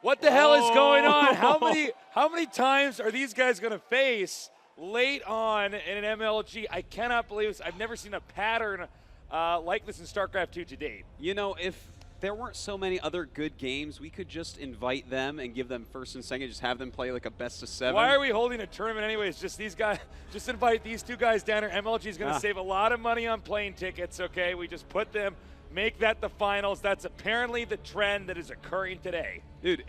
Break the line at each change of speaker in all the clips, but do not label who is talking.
What the hell is going on? How many times are these guys going to face late on in an MLG? I cannot believe this. I've never seen a pattern like this in StarCraft 2 to date.
You know, if there weren't so many other good games, we could just invite them and give them first and second, just have them play like a best of 7.
Why are we holding a tournament anyways? Just these guys, just invite these 2 guys down here. MLG is going to save a lot of money on plane tickets, okay? We just put them, make that the finals. That's apparently the trend that is occurring today.
Dude,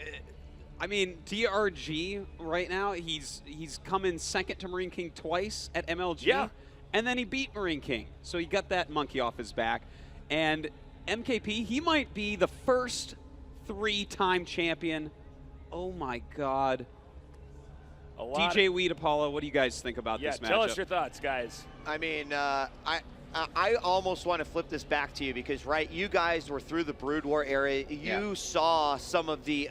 I mean, DRG right now, he's come in second to Marine King twice at MLG.
Yeah.
And then he beat Marine King. So he got that monkey off his back. And MKP, he might be the first 3-time champion. Oh my God. DJ Weed Apollo, what do you guys think about this matchup?
Tell us your thoughts, guys.
I mean, I almost want to flip this back to you because, right, you guys were through the Brood War era. You saw some of the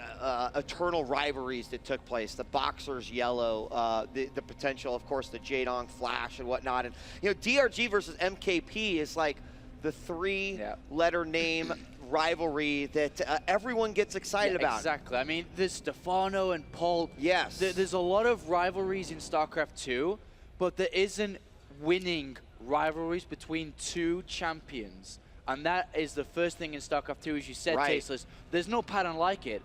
eternal rivalries that took place, the Boxers Yellow, the potential, of course, the Jadong Flash and whatnot. And, you know, DRG versus MKP is like the 3-letter name rivalry that everyone gets excited about.
Exactly. I mean, there's Stefano and Paul.
Yes.
There's a lot of rivalries in StarCraft 2, but there isn't winning rivalries between 2 champions. And that is the first thing in StarCraft 2, as you said, Tasteless. There's no pattern like it.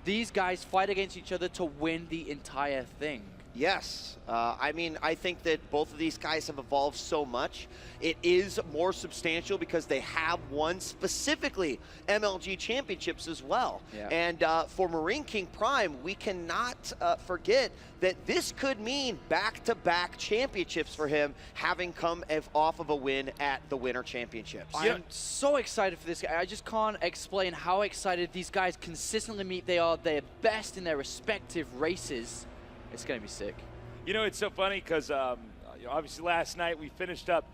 These guys fight against each other to win the entire thing.
Yes. I mean, I think that both of these guys have evolved so much. It is more substantial because they have won specifically MLG championships as well.
Yeah.
And for MarineKingPrime, we cannot forget that this could mean back-to-back championships for him, having come off of a win at the Winter Championships.
I'm so excited for this guy. I just can't explain how excited these guys consistently meet. They are their best in their respective races. It's going to be sick.
You know, it's so funny because obviously last night we finished up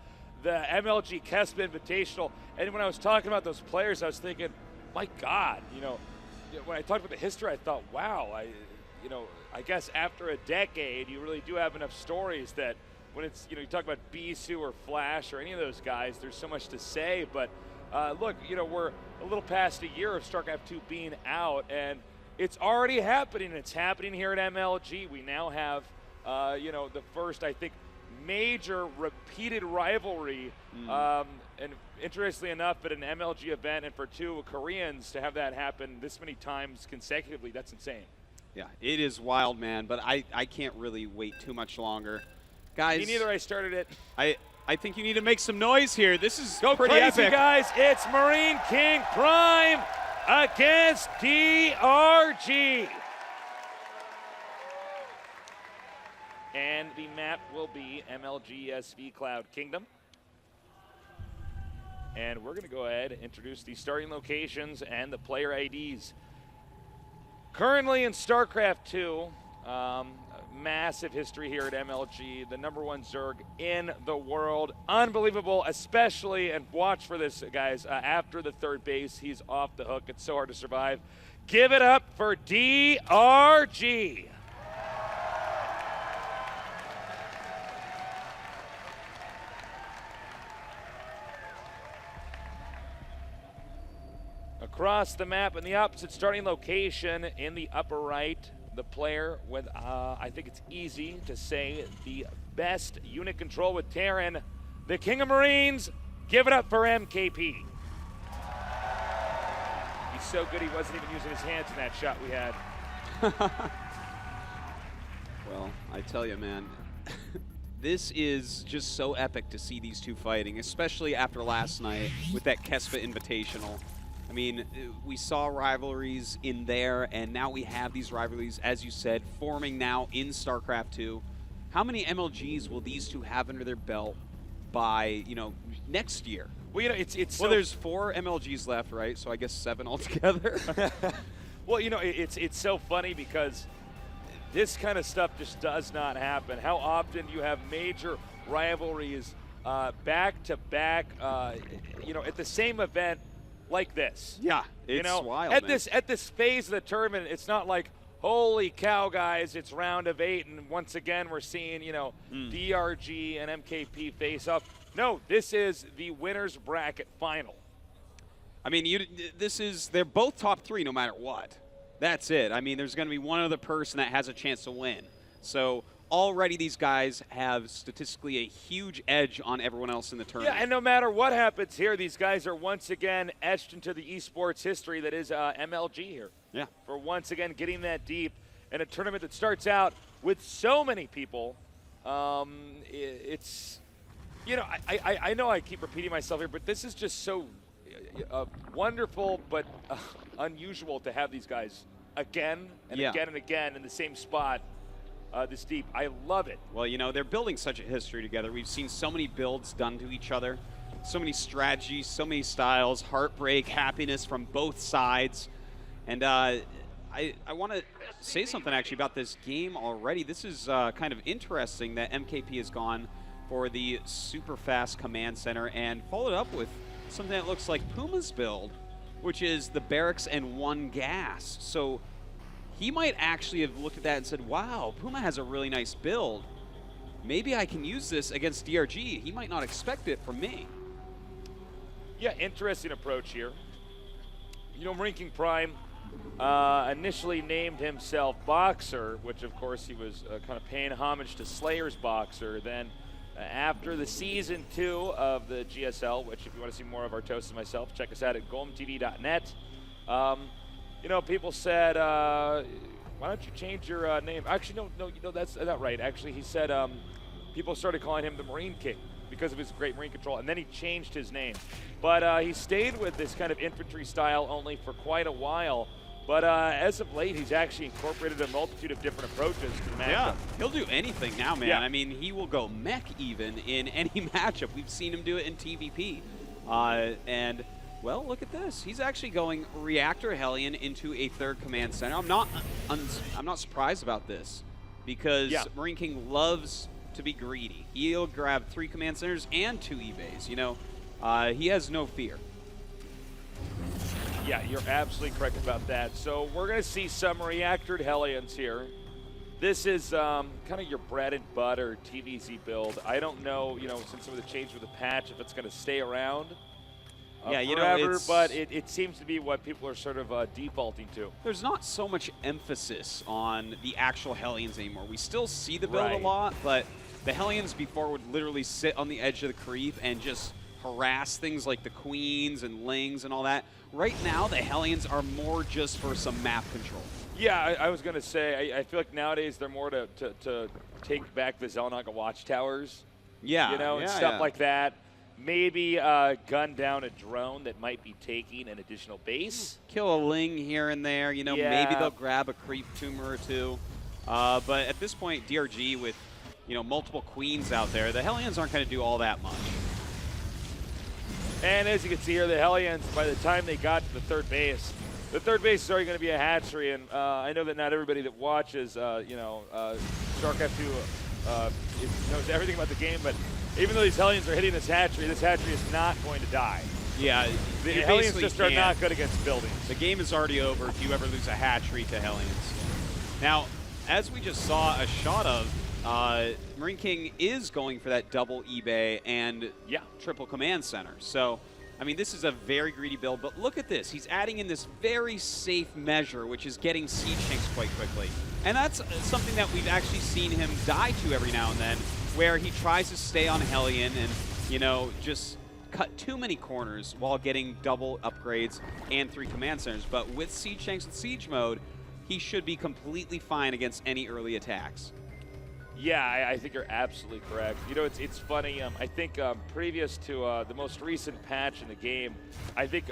the MLG Kespa Invitational, and when I was talking about those players, I was thinking, my God, you know, when I talked about the history, I thought, wow, I guess after a decade, you really do have enough stories that when it's, you talk about Bisu or Flash or any of those guys, there's so much to say. But look, we're a little past a year of StarCraft 2 being out, and it's already happening. It's happening here at MLG. We now have, the first, I think, major repeated rivalry. And interestingly enough, at an MLG event, and for 2 Koreans to have that happen this many times consecutively, that's insane.
Yeah, it is wild, man. But I can't really wait too much longer. Guys.
Me neither. I started it.
I think you need to make some noise here. This is
Go
pretty
crazy,
epic.
guys. It's MarineKingPrime against DRG. And the map will be MLG SV Cloud Kingdom. And we're going to go ahead and introduce the starting locations and the player IDs. Currently in StarCraft 2, massive history here at MLG. The #1 Zerg in the world. Unbelievable, especially, and watch for this, guys, after the 3rd base, he's off the hook. It's so hard to survive. Give it up for DRG. Across the map in the opposite starting location in the upper right, the player with, I think it's easy to say, the best unit control with Terran, the King of Marines. Give it up for MKP. He's so good he wasn't even using his hands in that shot we had.
Well, I tell you, man, this is just so epic to see these 2 fighting, especially after last night with that Kespa Invitational. I mean, we saw rivalries in there, and now we have these rivalries, as you said, forming now in StarCraft 2. How many MLGs will these 2 have under their belt by, next year?
Well, it's
well, there's 4 MLGs left, right? So I guess 7 altogether.
Well, it's so funny because this kind of stuff just does not happen. How often do you have major rivalries back to back, at the same event like this?
Yeah, it's wild,
at
man.
this phase of the tournament, it's not like, holy cow, guys, it's round of 8, and once again we're seeing, DRG and MKP face off. No, this is the winner's bracket final.
I mean, they're both top 3 no matter what. That's it. I mean, there's going to be one other person that has a chance to win. So already these guys have statistically a huge edge on everyone else in the tournament.
Yeah, and no matter what happens here, these guys are once again etched into the esports history that is MLG here.
Yeah.
For once again getting that deep in a tournament that starts out with so many people. It's, you know, I know I keep repeating myself here, but this is just so wonderful but unusual to have these guys again and again and again in the same spot this deep. I love it.
Well, you know, they're building such a history together. We've seen so many builds done to each other, so many strategies, so many styles, heartbreak, happiness from both sides. And I want to say something actually about this game already. This is kind of interesting that MKP has gone for the super fast command center and followed up with something that looks like Puma's build, which is the barracks and 1 gas. So he might actually have looked at that and said, wow, Puma has a really nice build. Maybe I can use this against DRG. He might not expect it from me.
Yeah, interesting approach here. You know, MarineKingPrime initially named himself Boxer, which of course he was kind of paying homage to Slayer's Boxer. Then after the Season 2 of the GSL, which if you want to see more of Artos and myself, check us out at golmtv.net. You know, people said, why don't you change your name? Actually, no, that's not right. Actually, he said people started calling him the Marine King because of his great marine control, and then he changed his name. But he stayed with this kind of infantry style only for quite a while. But as of late, he's actually incorporated a multitude of different approaches to the matchup.
Yeah, he'll do anything now, man.
Yeah.
I mean, he will go mech even in any matchup. We've seen him do it in TVP. And, well, look at this. He's actually going Reactor Hellion into a 3rd command center. I'm not surprised about this because Marine King loves to be greedy. He'll grab 3 command centers and 2 eBays. You know, he has no fear.
Yeah, you're absolutely correct about that. So we're going to see some reactored Hellions here. This is kind of your bread and butter TVZ build. I don't know, you know, since some of the change with the patch, if it's going to stay around forever, but it seems to be what people are sort of defaulting to.
There's not so much emphasis on the actual Hellions anymore. We still see the build a lot, but the Hellions before would literally sit on the edge of the creep and just harass things like the Queens and Lings and all that. Right now, the Hellions are more just for some map control.
Yeah, I was going to say, I feel like nowadays they're more to take back the Zelnaga watchtowers.
Yeah.
You know, and stuff like that. Maybe gun down a drone that might be taking an additional base.
Kill a Ling here and there. You know, maybe they'll grab a creep tumor or 2. But at this point, DRG with, you know, multiple Queens out there, the Hellions aren't going to do all that much.
And as you can see here, the Hellions, by the time they got to the 3rd base is already going to be a hatchery. And I know that not everybody that watches, you know, StarCraft 2 knows everything about the game, but even though these Hellions are hitting this hatchery is not going to die.
Yeah,
the Hellions just are not good against buildings.
The game is already over if you ever lose a hatchery to Hellions. Now, as we just saw a shot of, Marine King is going for that double eBay and triple command center. So, I mean, this is a very greedy build, but look at this. He's adding in this very safe measure, which is getting siege tanks quite quickly. And that's something that we've actually seen him die to every now and then, where he tries to stay on Hellion and, you know, just cut too many corners while getting double upgrades and 3 command centers. But with siege tanks and siege mode, he should be completely fine against any early attacks.
Yeah, I think you're absolutely correct. You know, it's funny. I think previous to the most recent patch in the game, I think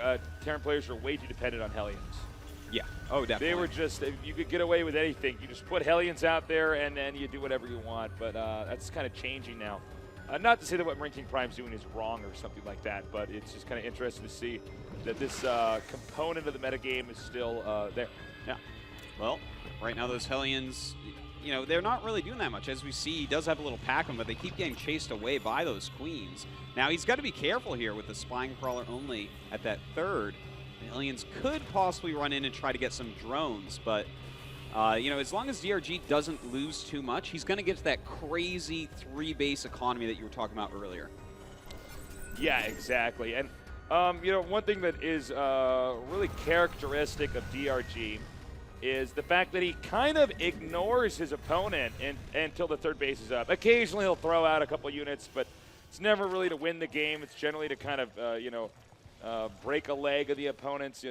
Terran players were way too dependent on Hellions.
Yeah. Oh, definitely.
They were just, you could get away with anything. You just put Hellions out there and then you do whatever you want. But that's kind of changing now. Not to say that what MarineKingPrime's doing is wrong or something like that, but it's just kind of interesting to see that this component of the metagame is still there.
Yeah. Well, right now those Hellions, you know, they're not really doing that much. As we see, he does have a little pack on, but they keep getting chased away by those Queens. Now, he's got to be careful here with the Spine Crawler only at that 3rd. The Hellions could possibly run in and try to get some drones, but, you know, as long as DRG doesn't lose too much, he's going to get to that crazy 3-base economy that you were talking about earlier.
Yeah, exactly. And, you know, one thing that is really characteristic of DRG is the fact that he kind of ignores his opponent until the third base is up. Occasionally he'll throw out a couple units, but it's never really to win the game. It's generally to kind of, break a leg of the opponents,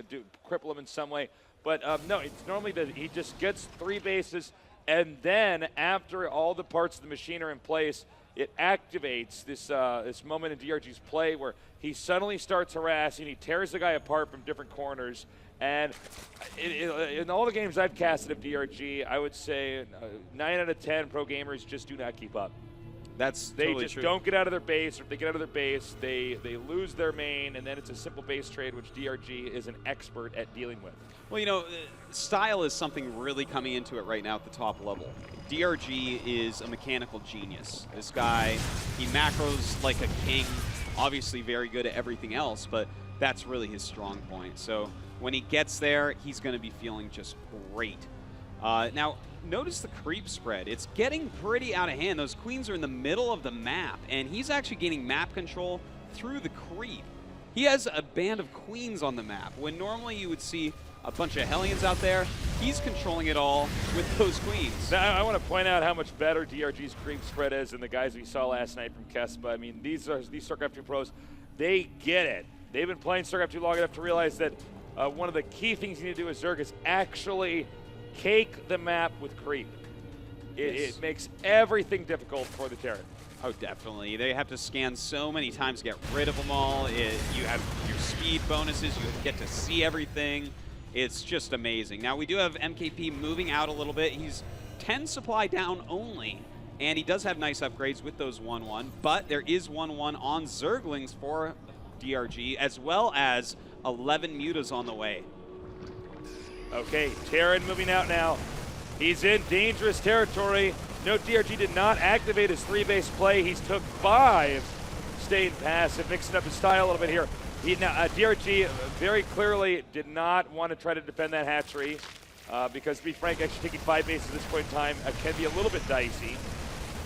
cripple them in some way. But no, it's normally that he just gets 3 bases, and then after all the parts of the machine are in place, it activates this moment in DRG's play where he suddenly starts harassing. He tears the guy apart from different corners. And in all the games I've casted of DRG, I would say 9 out of 10 pro gamers just do not keep up. They
totally
just
true.
don't get out of their base, or if they get out of their base, they lose their main, and then it's a simple base trade, which DRG is an expert at dealing with.
Well, style is something really coming into it right now at the top level. DRG is a mechanical genius. This guy, he macros like a king, obviously very good at everything else, but that's really his strong point. So when he gets there, he's going to be feeling just great. Now, notice the creep spread. It's getting pretty out of hand. Those queens are in the middle of the map, and he's actually gaining map control through the creep. He has a band of queens on the map, when normally you would see a bunch of Hellions out there. He's controlling it all with those queens.
Now, I want to point out how much better DRG's creep spread is than the guys we saw last night from Kespa. I mean, these StarCraft 2 pros, they get it. They've been playing StarCraft 2 long enough to realize that one of the key things you need to do with Zerg is actually cake the map with creep. It makes everything difficult for the Terran.
Oh, definitely. They have to scan so many times to get rid of them all. You have your speed bonuses. You get to see everything. It's just amazing. Now, we do have MKP moving out a little bit. He's 10 supply down only, and he does have nice upgrades with those 1-1, but there is 1-1 on Zerglings for DRG, as well as 11 mutas on the way.
Okay, Terran moving out now. He's in dangerous territory. No, DRG did not activate his 3-base play. He's took 5, staying passive, mixing up his style a little bit here. DRG very clearly did not want to try to defend that hatchery because, to be frank, actually taking 5 bases at this point in time can be a little bit dicey.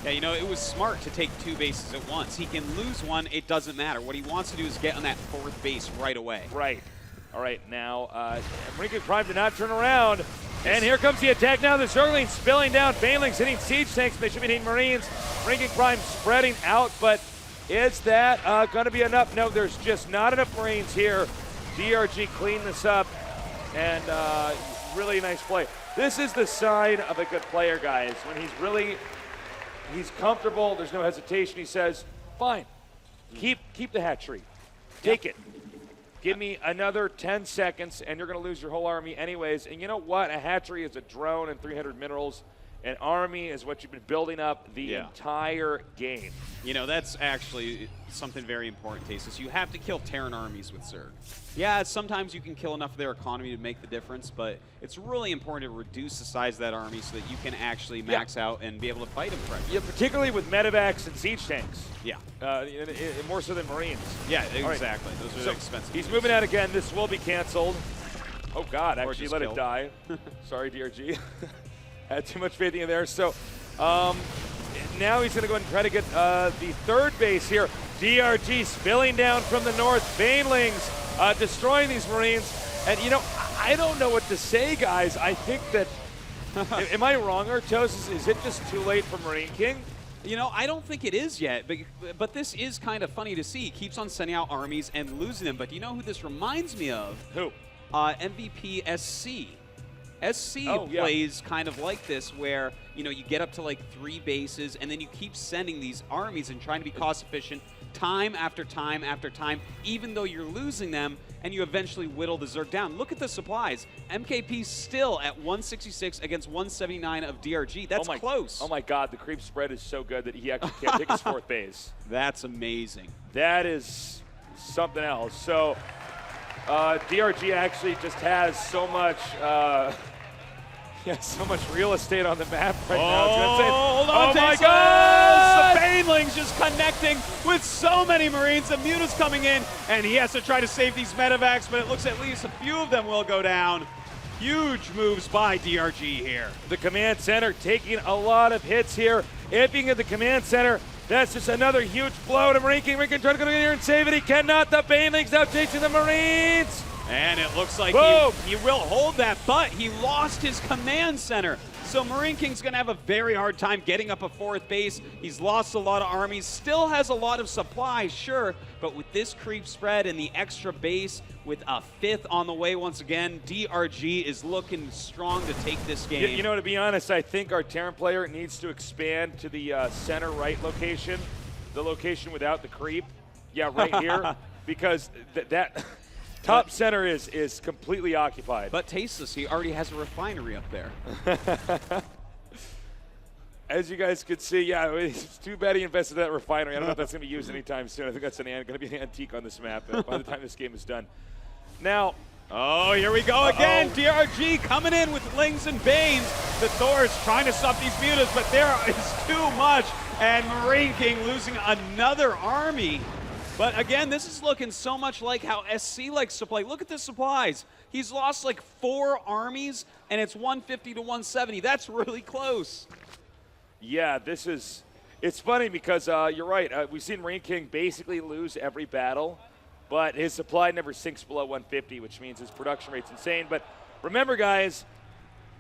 Yeah, it was smart to take 2 bases at once. He can lose one, it doesn't matter. What he wants to do is get on that 4th base right away.
Right. All right, now, MarineKingPrime did not turn around. And here comes the attack now. The Zerglings spilling down. Banelings hitting siege tanks. They should be hitting Marines. MarineKingPrime spreading out, but is that going to be enough? No, there's just not enough Marines here. DRG cleaned this up, and really nice play. This is the sign of a good player, guys. When he's comfortable, there's no hesitation. He says, fine, keep the hatchery. Take it. Give me another 10 seconds, and you're going to lose your whole army anyways. And you know what? A hatchery is a drone and 300 minerals. An army is what you've been building up the entire game.
That's actually something very important, Tasis. You have to kill Terran armies with Zerg. Yeah, sometimes you can kill enough of their economy to make the difference, but it's really important to reduce the size of that army so that you can actually max out and be able to fight them correctly.
Yeah, particularly with medevacs and siege tanks.
Yeah.
More so than Marines.
Yeah, exactly. Right. Those are expensive.
He's moving out again. This will be canceled. Oh, God, actually let it die. Sorry, DRG. Had too much faith in there. So now he's going to go ahead and try to get the 3rd base here. DRG spilling down from the north. Banelings destroying these Marines. And, I don't know what to say, guys. I think that, am I wrong, Artos? Is it just too late for Marine King?
I don't think it is yet, but this is kind of funny to see. He keeps on sending out armies and losing them. But do you know who this reminds me of?
Who?
MVP SC. SC plays kind of like this, where you get up to like 3 bases and then you keep sending these armies and trying to be cost efficient time after time after time, even though you're losing them, and you eventually whittle the Zerg down. Look at the supplies. MKP still at 166 against 179 of DRG. That's close.
Oh my God, the creep spread is so good that he actually can't take his 4th base.
That's amazing.
That is something else. So DRG actually just has so much so much real estate on the map right now.
Hold on,
my God!
The Banelings just connecting with so many Marines. The Muta's coming in, and he has to try to save these medevacs, but it looks at least a few of them will go down. Huge moves by DRG here.
The command center taking a lot of hits here. If you can get the command center, that's just another huge blow to MarineKing. MarineKing trying to go in here and save it. He cannot. The Banelings now chasing the Marines.
And it looks like
Boom!
he will hold that, but he lost his command center. So Marine King's going to have a very hard time getting up a 4th base. He's lost a lot of armies, still has a lot of supplies, sure, but with this creep spread and the extra base with a 5th on the way once again, DRG is looking strong to take this game.
You know, to be honest, I think our Terran player needs to expand to the center right location, the location without the creep. Yeah, right here, because that top center is completely occupied.
But Tasteless, he already has a refinery up there.
As you guys could see, yeah, it's too bad he invested in that refinery. I don't know if that's going to be used anytime soon. I think that's going to be an antique on this map by the time this game is done. Now,
oh, here we go again. DRG coming in with Lings and Banes. The Thor's trying to stop these mutas, but there is too much. And Marine King losing another army. But again, this is looking so much like how SC likes to play. Look at the supplies. He's lost like 4 armies, and it's 150 to 170. That's really close.
yeah, it's funny because you're right. We've seen Marine King basically lose every battle, but his supply never sinks below 150, which means his production rate's insane. But remember, guys,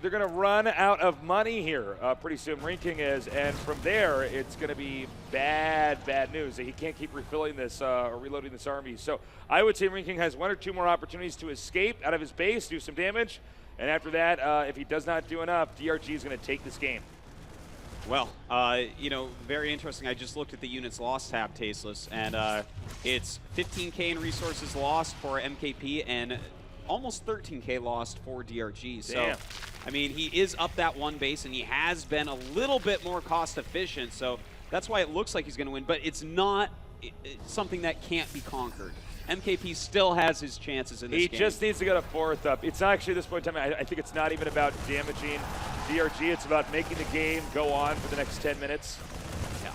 they're going to run out of money here pretty soon. Marine King is, and from there, it's going to be bad news. He can't keep refilling this or reloading this army. So I would say Marine King has 1 or 2 more opportunities to escape out of his base, do some damage, and after that, if he does not do enough, DRG is going to take this game.
Well, you know, very interesting. I just looked at the units lost tab, Tasteless, and it's 15K in resources lost for MKP and almost 13K lost for DRG. So,
damn.
I mean, he is up that 1 base, and he has been a little bit more cost efficient. So that's why it looks like he's going to win, but it's not something that can't be conquered. MKP still has his chances in this game.
He just needs to get a 4th up. It's actually, at this point in time, I think it's not even about damaging DRG. It's about making the game go on for the next 10 minutes.
Yeah.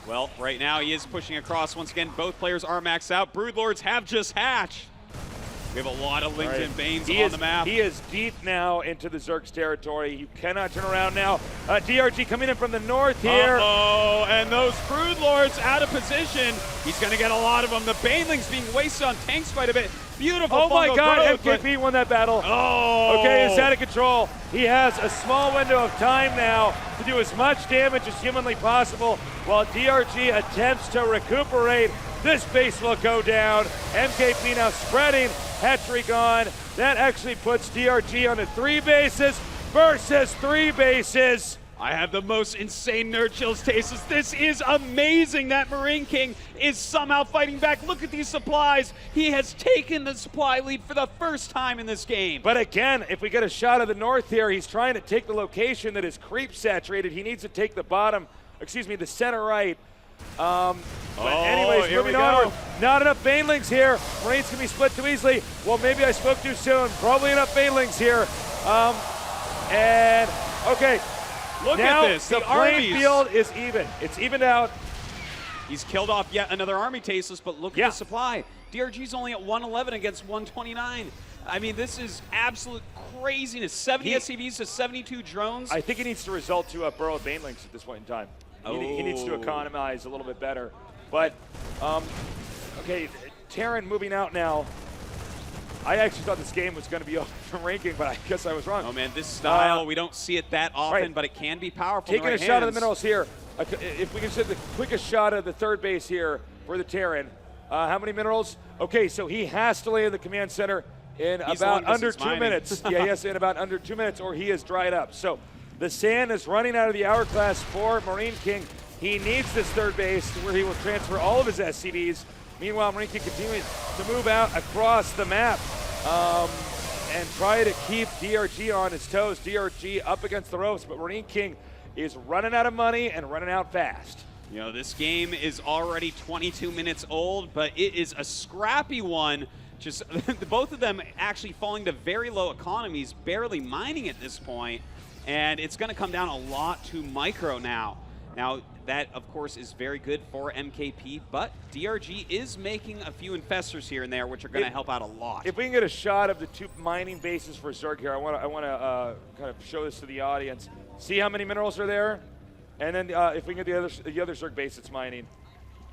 Well, right now he is pushing across. Once again, both players are maxed out. Broodlords have just hatched. We have a lot of Lings and Banes on the map.
He is deep now into the Zerg's territory. You cannot turn around now. DRG coming in from the north here.
Uh-oh, and those Broodlords out of position. He's going to get a lot of them. The Banelings being wasted on tanks quite a bit. Beautiful.
Oh my God,
growth,
MKP won that battle.
Oh.
Okay, it's out of control. He has a small window of time now to do as much damage as humanly possible while DRG attempts to recuperate. This base will go down. MKP now spreading. Hatchery gone. That actually puts DRG on 3 bases versus 3 bases.
I have the most insane nerd chills, Tasteless. This is amazing that Marine King is somehow fighting back. Look at these supplies. He has taken the supply lead for the first time in this game.
But again, if we get a shot of the north here, he's trying to take the location that is creep saturated. He needs to take the center right. But anyways, moving onward. Not enough Banelings here. Marines can be split too easily. Well, maybe I spoke too soon. Probably enough Banelings here. And okay.
Look
now
at this.
The playing field is even. It's evened out.
He's killed off yet another army, Tasteless, but look at the supply. DRG's only at 111 against 129. I mean, this is absolute craziness. 70 SCVs to 72 drones.
I think he needs to result to burrow Banelings at this point in time. He needs to economize a little bit better. But, okay, Terran moving out now. I actually thought this game was going to be over from ranking, but I guess I was wrong.
Oh, man, this style, we don't see it that often, but it can be powerful.
Taking a shot of the minerals here. If we can see the quickest shot of the 3rd base here for the Terran. How many minerals? Okay, so he has to land the command center in about under 2 minutes. Yeah, he has to in about under 2 minutes, or he is dried up. So the sand is running out of the hourglass for Marine King. He needs this 3rd base where he will transfer all of his SCVs. Meanwhile, Marine King continuing to move out across the map and try to keep DRG on his toes. DRG up against the ropes, but Marine King is running out of money and running out fast.
You know, this game is already 22 minutes old, but it is a scrappy one. Just both of them actually falling to very low economies, barely mining at this point. And it's going to come down a lot to micro now. Now, that, of course, is very good for MKP, but DRG is making a few infestors here and there, which are going to help out a lot.
If we can get a shot of the 2 mining bases for Zerg here, I want to kind of show this to the audience. See how many minerals are there? And then if we can get the other Zerg base that's mining.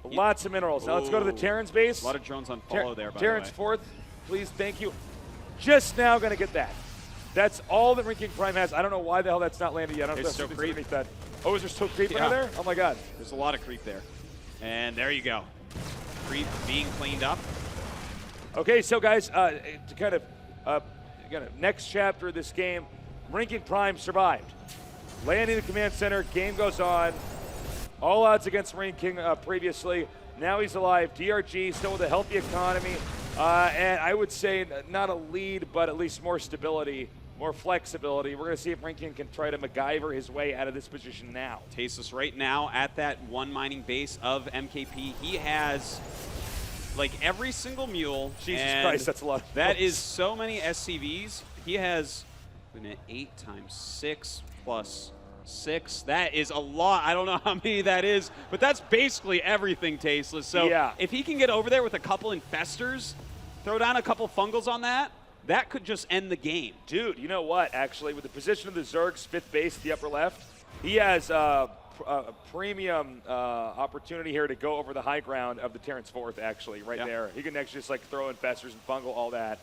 Lots of minerals. Now let's go to the Terran's base.
A lot of drones on follow there, by
Terran's
the way.
4th, please, thank you. just now going to get that. That's all that MarineKingPrime has. I don't know why the hell that's not landed yet. I don't know if
It's
that's
so
something
creep.
underneath that. Oh, is there still creep
Yeah.
under there? Oh my God.
There's a lot of creep there. And there you go. Creep being cleaned up.
Okay, so guys, to kind of next chapter of this game, MarineKingPrime survived. Landing the command center, game goes on. All odds against Marine King previously. Now he's alive. DRG still with a healthy economy. And I would say not a lead, but at least more stability, more flexibility. We're going to see if Marine King can try to MacGyver his way out of this position now.
Tasteless right now at that one mining base of MKP. He has like every single mule.
Jesus
and
Christ, that's a lot.
That is so many SCVs. He has 8 times 6 plus 6. That is a lot. I don't know how many that is, but that's basically everything, Tasteless. So
yeah.
If he can get over there with a couple infestors, throw down a couple fungals on that, that could just end the game.
Dude, you know what, actually, with the position of the Zerg's 5th base, the upper left, he has a premium opportunity here to go over the high ground of the Terrence 4th, actually, right there. He can actually just like throw infestors and fungal, all that.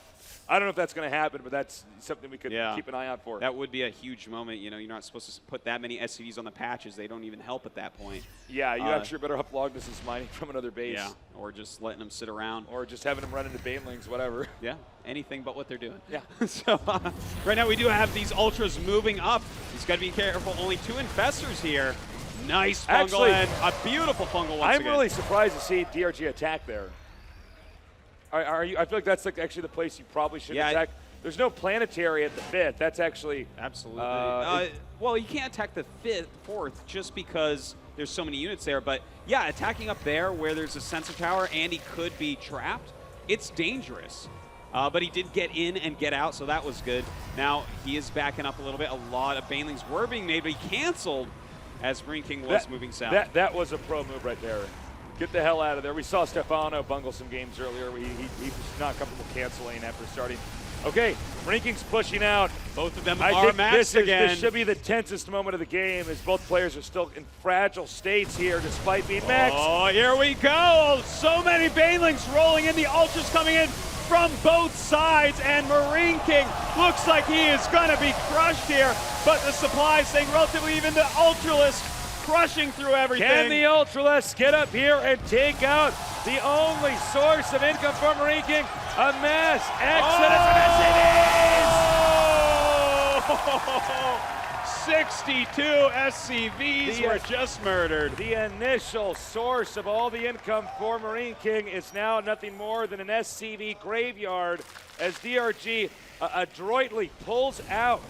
I don't know if that's going to happen, but that's something we could keep an eye out for.
That would be a huge moment. You know, you're not supposed to put that many SCVs on the patches. They don't even help at that point.
Yeah, you actually better up long distance mining from another base.
Yeah, or just letting them sit around.
Or just having them run into banelings, whatever.
Yeah, anything but what they're doing.
Yeah.
So right now we do have these ultras moving up. He's got to be careful. Only 2 infestors here. Nice fungal
Actually,
and a beautiful fungal once
I'm
again.
really surprised to see DRG attack there. Are you? I feel like that's like actually the place you probably should attack. There's no planetary at the 5th. That's actually
absolutely. Well, you can't attack the 4th just because there's so many units there. But yeah, attacking up there where there's a sensor tower and he could be trapped, it's dangerous. But he did get in and get out, so that was good. Now he is backing up a little bit. A lot of banelings were being made, but he canceled as Marine King was moving south.
That was a pro move right there. Get the hell out of there. We saw Stefano bungle some games earlier. He was not comfortable canceling after starting. Okay, Marine King's pushing out.
Both of them
I
are
think
maxed again.
This should be the tensest moment of the game as both players are still in fragile states here despite being maxed.
Oh, here we go. So many banelings rolling in. The ultras coming in from both sides, and Marine King looks like he is going to be crushed here, but the supply staying relatively even. The Ultralisk crushing through everything.
Can the Ultralisk get up here and take out the only source of income for Marine King? A mass exodus of SCVs!
62 SCVs were just murdered.
The initial source of all the income for Marine King is now nothing more than an SCV graveyard as DRG adroitly pulls out,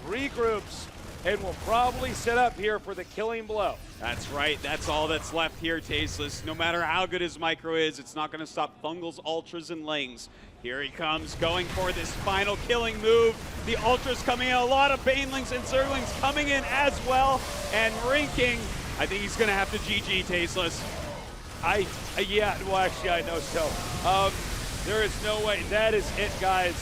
regroups, and will probably set up here for the killing blow.
That's right. That's all that's left here, Tasteless. No matter how good his micro is, it's not going to stop Fungals, Ultras, and Lings. Here he comes, going for this final killing move. The Ultras coming in, a lot of Banelings and Zerglings coming in as well. And Marine King, I think he's going to have to GG, Tasteless.
Yeah, well, actually, I know so. There is no way. That is it, guys.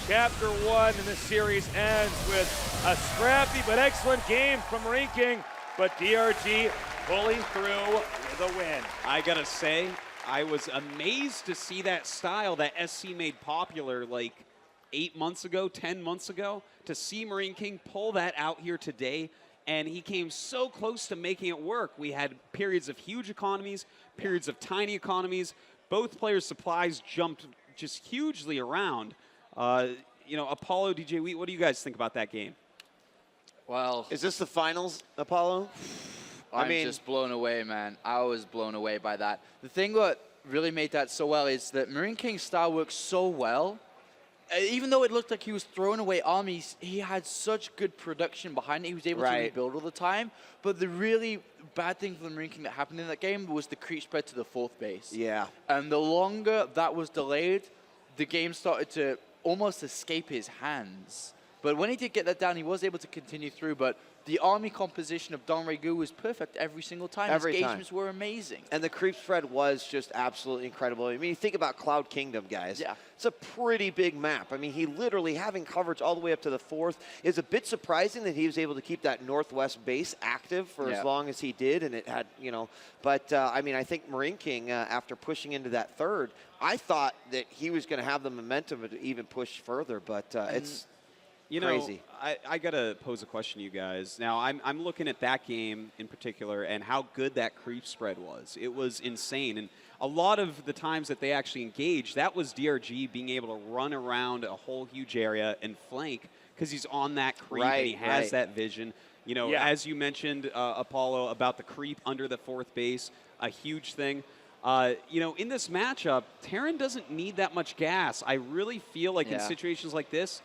Chapter 1 in this series ends with a scrappy but excellent game from Marine King, but DRG pulling through with a win.
I gotta say, I was amazed to see that style that SC made popular like 8 months ago, 10 months ago, to see Marine King pull that out here today, and he came so close to making it work. We had periods of huge economies, periods of tiny economies. Both players' supplies jumped just hugely around. You know, Apollo, DJ Wheat, what do you guys think about that game?
Well,
is this the finals, Apollo?
I'm just blown away, man. I was blown away by that. The thing that really made that so well is that Marine King's style works so well. Even though it looked like he was throwing away armies, he had such good production behind it. He was able to rebuild all the time. But the really bad thing for the Marine King that happened in that game was the creep spread to the 4th base.
Yeah.
And the longer that was delayed, the game started to almost escape his hands. But when he did get that down, he was able to continue through. But the army composition of Dongraegu was perfect every single time.
Every
His
time.
engagements were amazing.
And the creep spread was just absolutely incredible. I mean, you think about Cloud Kingdom, guys.
Yeah.
It's a pretty big map. I mean, he literally, having coverage all the way up to the 4th, is a bit surprising that he was able to keep that northwest base active for as long as he did. And it had, you know, but I mean, I think Marine King, after pushing into that 3rd, I thought that he was going to have the momentum to even push further, but it's crazy.
I got to pose a question to you guys. Now, I'm looking at that game in particular and how good that creep spread was. It was insane. And a lot of the times that they actually engaged, that was DRG being able to run around a whole huge area and flank because he's on that creep and he has that vision. You know, as you mentioned, Apollo, about the creep under the 4th base, a huge thing. You know, in this matchup, Terran doesn't need that much gas. I really feel like in situations like this,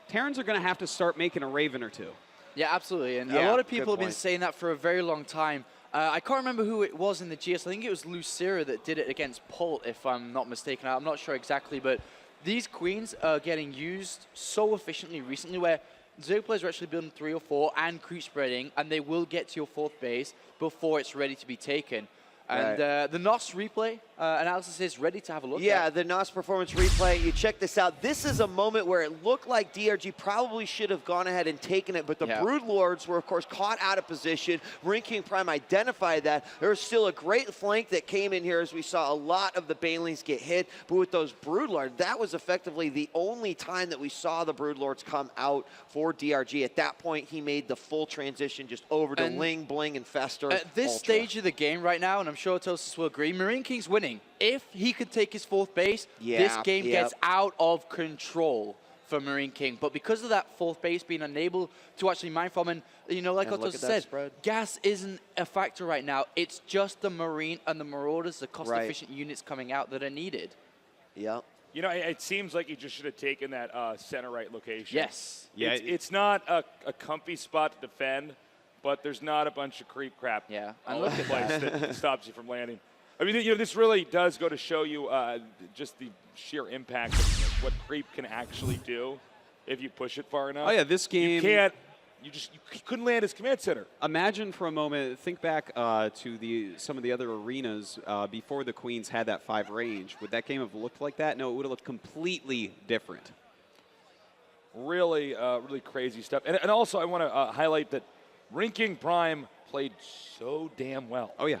Terrans are going to have to start making a Raven or two.
Yeah, absolutely. And a lot of people have been saying that for a very long time. I can't remember who it was in the GS. I think it was Lucera that did it against Polt, if I'm not mistaken. I'm not sure exactly, but these queens are getting used so efficiently recently where Zerg players are actually building 3 or 4 and creep spreading, and they will get to your 4th base before it's ready to be taken. And the NOS replay analysis is ready to have a look at.
The NOS performance replay. You check this out. This is a moment where it looked like DRG probably should have gone ahead and taken it, but the Brood Lords were, of course, caught out of position. MarineKingPrime identified that. There was still a great flank that came in here as we saw a lot of the Banelings get hit, but with those Brood Lords, that was effectively the only time that we saw the Brood Lords come out for DRG. At that point, he made the full transition just over to Ling, Bling, and Fester.
At this stage of the game right now, and I'm sure Tosis will agree, Marine King's winning. If he could take his 4th base, this game gets out of control for Marine King. But because of that 4th base being unable to actually mine from, and you know, like Tosis said, gas isn't a factor right now. It's just the Marine and the Marauders, the cost-efficient units coming out that are needed.
Yep.
You know, it seems like he just should have taken that center right location.
Yes.
Yeah. It's not a comfy spot to defend, but there's not a bunch of creep crap all over the place that stops you from landing. I mean, you know, this really does go to show you just the sheer impact of what creep can actually do if you push it far enough.
Oh yeah, this game
you couldn't land his command center.
Imagine for a moment, think back to some of the other arenas before the Queens had that 5 range. Would that game have looked like that? No, it would have looked completely different.
Really, really crazy stuff. And also, I want to highlight that MarineKingPrime played so damn well.
Oh yeah.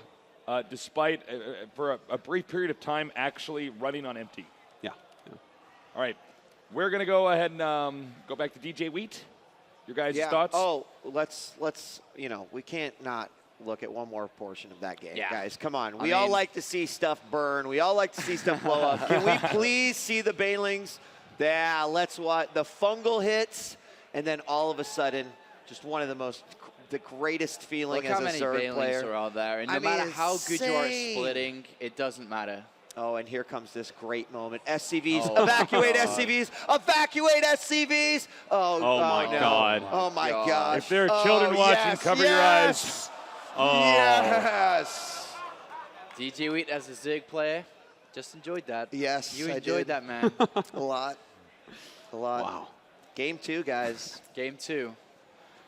Despite, for a brief period of time, actually running on empty.
Yeah.
All right. We're going to go ahead and go back to DJ Wheat. Your guys' thoughts?
Oh, let's you know, we can't not look at one more portion of that game, guys. Come on. We all like to see stuff burn. We all like to see stuff blow up. Can we please see the Banelings? Yeah, let's watch the fungal hits, and then all of a sudden, just one of the greatest feeling as a Zerg player.
Are out there, and no matter how good you are at splitting, it doesn't matter.
Oh, and here comes this great moment. SCVs, evacuate SCVs, evacuate SCVs. Oh
my God.
Oh my God.
If there are children watching, cover your eyes.
Yes.
DJ Wheat as a Zerg player, just enjoyed that.
Yes,
you enjoyed that, man.
A lot. Wow. Game 2, guys.
Game 2.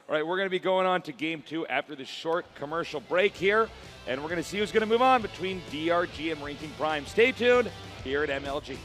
All right, we're going to be going on to Game 2 after the short commercial break here, and we're going to see who's going to move on between DRG and MarineKingPrime. Stay tuned here at MLG.